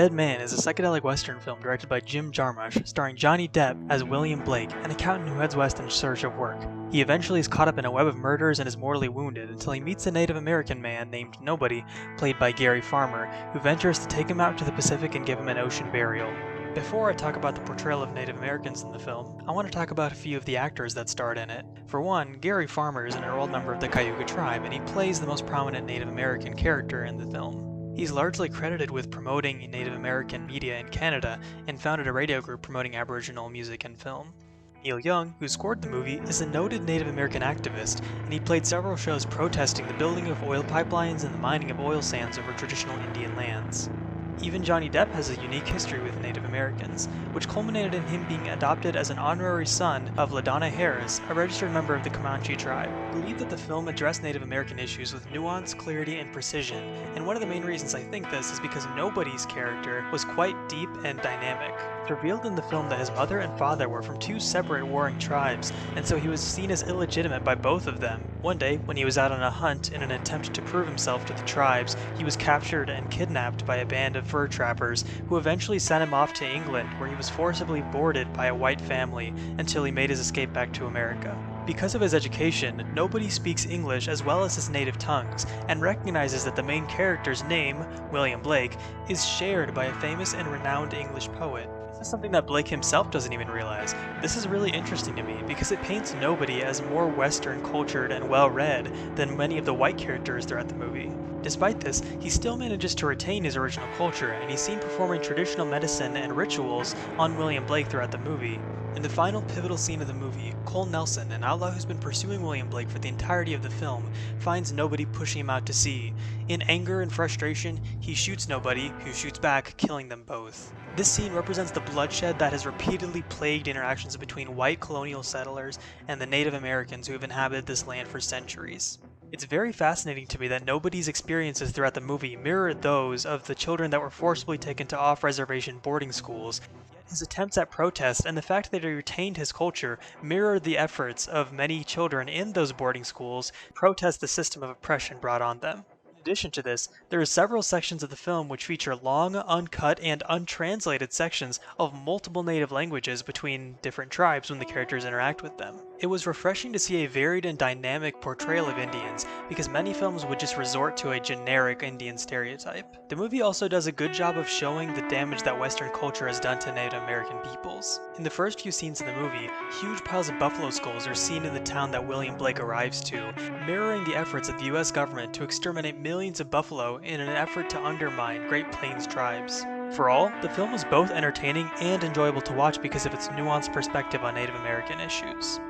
Dead Man is a psychedelic western film directed by Jim Jarmusch, starring Johnny Depp as William Blake, an accountant who heads west in search of work. He eventually is caught up in a web of murders and is mortally wounded until he meets a Native American man named Nobody, played by Gary Farmer, who ventures to take him out to the Pacific and give him an ocean burial. Before I talk about the portrayal of Native Americans in the film, I want to talk about a few of the actors that starred in it. For one, Gary Farmer is an enrolled member of the Cayuga tribe, and he plays the most prominent Native American character in the film. He's largely credited with promoting Native American media in Canada and founded a radio group promoting Aboriginal music and film. Neil Young, who scored the movie, is a noted Native American activist, and he played several shows protesting the building of oil pipelines and the mining of oil sands over traditional Indian lands. Even Johnny Depp has a unique history with Native Americans, which culminated in him being adopted as an honorary son of LaDonna Harris, a registered member of the Comanche tribe. I believe that the film addressed Native American issues with nuance, clarity, and precision, and one of the main reasons I think this is because Nobody's character was quite deep and dynamic. It's revealed in the film that his mother and father were from two separate warring tribes, and so he was seen as illegitimate by both of them. One day, when he was out on a hunt in an attempt to prove himself to the tribes, he was captured and kidnapped by a band of fur trappers, who eventually sent him off to England, where he was forcibly boarded by a white family until he made his escape back to America. Because of his education, Nobody speaks English as well as his native tongues, and recognizes that the main character's name, William Blake, is shared by a famous and renowned English poet. This is something that Blake himself doesn't even realize. This is really interesting to me because it paints Nobody as more Western cultured and well-read than many of the white characters throughout the movie. Despite this, he still manages to retain his original culture, and he's seen performing traditional medicine and rituals on William Blake throughout the movie. In the final pivotal scene of the movie, Cole Nelson, an outlaw who's been pursuing William Blake for the entirety of the film, finds Nobody pushing him out to sea. In anger and frustration, he shoots Nobody, who shoots back, killing them both. This scene represents the bloodshed that has repeatedly plagued interactions between white colonial settlers and the Native Americans who have inhabited this land for centuries. It's very fascinating to me that Nobody's experiences throughout the movie mirror those of the children that were forcibly taken to off-reservation boarding schools. Yet his attempts at protest and the fact that he retained his culture mirror the efforts of many children in those boarding schools to protest the system of oppression brought on them. In addition to this, there are several sections of the film which feature long, uncut, and untranslated sections of multiple native languages between different tribes when the characters interact with them. It was refreshing to see a varied and dynamic portrayal of Indians, because many films would just resort to a generic Indian stereotype. The movie also does a good job of showing the damage that Western culture has done to Native American peoples. In the first few scenes of the movie, huge piles of buffalo skulls are seen in the town that William Blake arrives to, mirroring the efforts of the US government to exterminate millions of buffalo in an effort to undermine Great Plains tribes. For all, the film was both entertaining and enjoyable to watch because of its nuanced perspective on Native American issues.